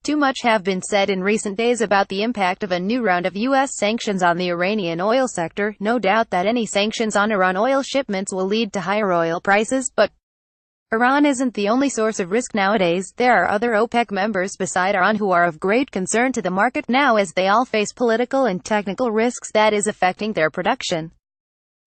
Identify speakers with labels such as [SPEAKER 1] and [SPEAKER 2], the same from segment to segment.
[SPEAKER 1] Too much have been said in recent days about the impact of a new round of U.S. sanctions on the Iranian oil sector. No doubt that any sanctions on Iran oil shipments will lead to higher oil prices, but Iran isn't the only source of risk nowadays. There are other OPEC members beside Iran who are of great concern to the market now, as they all face political and technical risks that is affecting their production.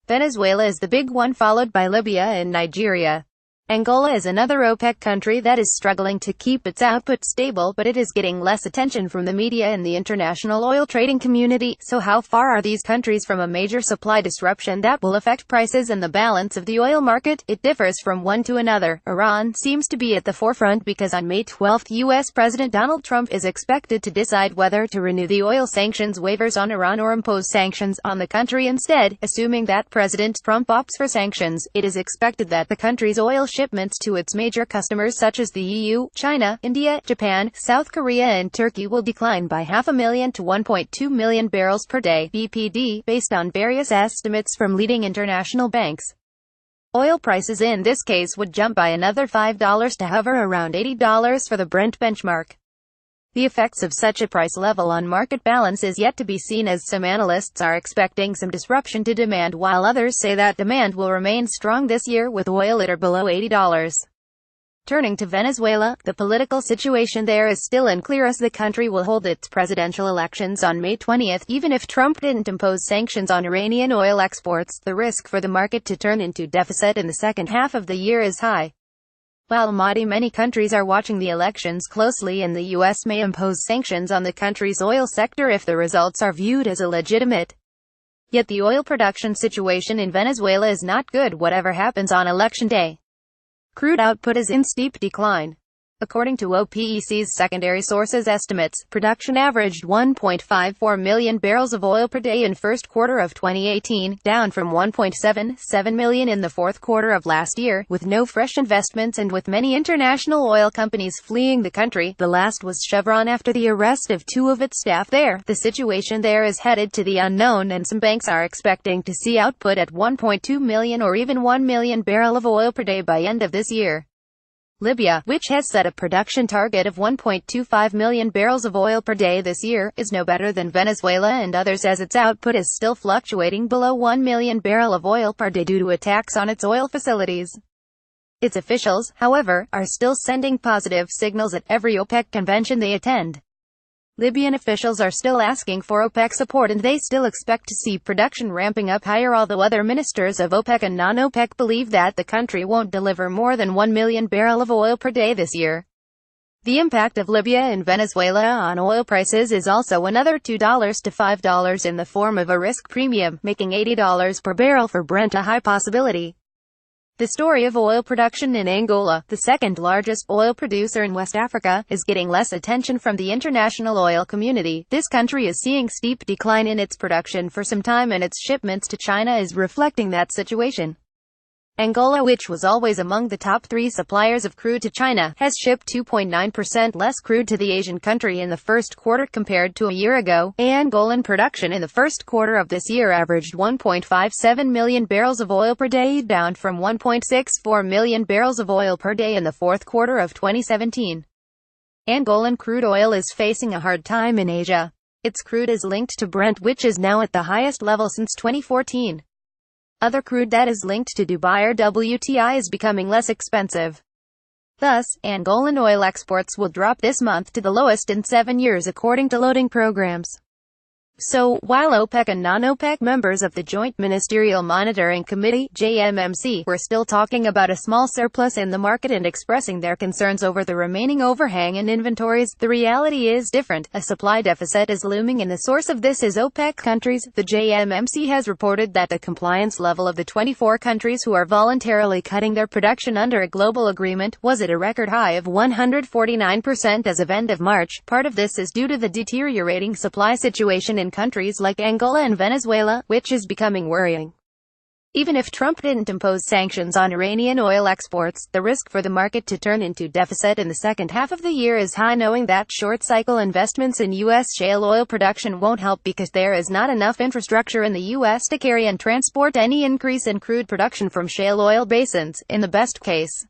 [SPEAKER 1] Venezuela is the big one, followed by Libya and Nigeria. Angola is another OPEC country that is struggling to keep its output stable, but it is getting less attention from the media and the international oil trading community. So how far are these countries from a major supply disruption that will affect prices and the balance of the oil market? It differs from one to another. Iran seems to be at the forefront because on May 12, U.S. President Donald Trump is expected to decide whether to renew the oil sanctions waivers on Iran or impose sanctions on the country instead. Assuming that President Trump opts for sanctions, it is expected that the country's oil shipments to its major customers such as the EU, China, India, Japan, South Korea and Turkey will decline by 500,000 to 1.2 million barrels per day (BPD), based on various estimates from leading international banks. Oil prices in this case would jump by another $5 to hover around $80 for the Brent benchmark. The effects of such a price level on market balance is yet to be seen, as some analysts are expecting some disruption to demand while others say that demand will remain strong this year with oil at or below $80. Turning to Venezuela, the political situation there is still unclear, as the country will hold its presidential elections on May 20. Even if Trump didn't impose sanctions on Iranian oil exports, the risk for the market to turn into deficit in the second half of the year is high. While many countries are watching the elections closely, and the U.S. may impose sanctions on the country's oil sector if the results are viewed as illegitimate. Yet the oil production situation in Venezuela is not good whatever happens on election day. Crude output is in steep decline. According to OPEC's secondary sources estimates, production averaged 1.54 million barrels of oil per day in first quarter of 2018, down from 1.77 million in the fourth quarter of last year. With no fresh investments and with many international oil companies fleeing the country, the last was Chevron after the arrest of 2 of its staff there, the situation there is headed to the unknown, and some banks are expecting to see output at 1.2 million or even 1 million barrel of oil per day by end of this year. Libya, which has set a production target of 1.25 million barrels of oil per day this year, is no better than Venezuela and others, as its output is still fluctuating below 1 million barrel of oil per day due to attacks on its oil facilities. Its officials, however, are still sending positive signals at every OPEC convention they attend. Libyan officials are still asking for OPEC support, and they still expect to see production ramping up higher, although other ministers of OPEC and non-OPEC believe that the country won't deliver more than 1 million barrel of oil per day this year. The impact of Libya and Venezuela on oil prices is also another $2 to $5 in the form of a risk premium, making $80 per barrel for Brent a high possibility. The story of oil production in Angola, the second largest oil producer in West Africa, is getting less attention from the international oil community. This country is seeing steep decline in its production for some time, and its shipments to China is reflecting that situation. Angola, which was always among the top 3 suppliers of crude to China, has shipped 2.9% less crude to the Asian country in the first quarter compared to a year ago. Angolan production in the first quarter of this year averaged 1.57 million barrels of oil per day, down from 1.64 million barrels of oil per day in the fourth quarter of 2017. Angolan crude oil is facing a hard time in Asia. Its crude is linked to Brent, which is now at the highest level since 2014. Other crude that is linked to Dubai or WTI is becoming less expensive. Thus, Angolan oil exports will drop this month to the lowest in 7 years according to loading programs. So, while OPEC and non-OPEC members of the Joint Ministerial Monitoring Committee (JMMC) were still talking about a small surplus in the market and expressing their concerns over the remaining overhang in inventories, the reality is different. A supply deficit is looming, and the source of this is OPEC countries. The JMMC has reported that the compliance level of the 24 countries who are voluntarily cutting their production under a global agreement was at a record high of 149% as of end of March. Part of this is due to the deteriorating supply situation in countries like Angola and Venezuela, which is becoming worrying. Even if Trump didn't impose sanctions on Iranian oil exports, the risk for the market to turn into deficit in the second half of the year is high, knowing that short-cycle investments in U.S. shale oil production won't help because there is not enough infrastructure in the U.S. to carry and transport any increase in crude production from shale oil basins, in the best case.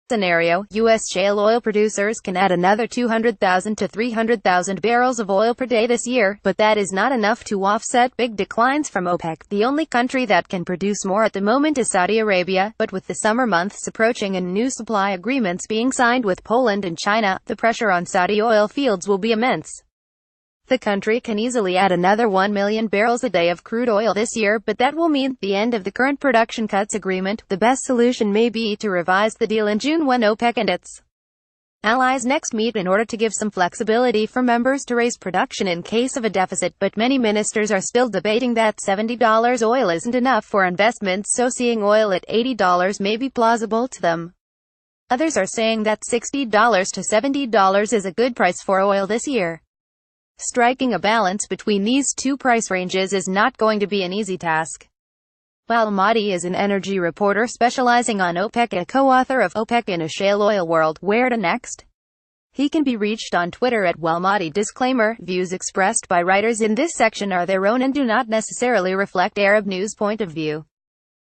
[SPEAKER 1] scenario, U.S. shale oil producers can add another 200,000 to 300,000 barrels of oil per day this year, but that is not enough to offset big declines from OPEC. The only country that can produce more at the moment is Saudi Arabia, but with the summer months approaching and new supply agreements being signed with Poland and China, the pressure on Saudi oil fields will be immense. The country can easily add another 1 million barrels a day of crude oil this year, but that will mean the end of the current production cuts agreement. The best solution may be to revise the deal in June when OPEC and its allies next meet in order to give some flexibility for members to raise production in case of a deficit, but many ministers are still debating that $70 oil isn't enough for investments, so seeing oil at $80 may be plausible to them. Others are saying that $60 to $70 is a good price for oil this year. Striking a balance between these two price ranges is not going to be an easy task. Al-Mahdi is an energy reporter specializing on OPEC and a co-author of OPEC in a Shale Oil World, Where to Next? He can be reached on Twitter at Al-Mahdi. Disclaimer: views expressed by writers in this section are their own and do not necessarily reflect Arab News' point of view.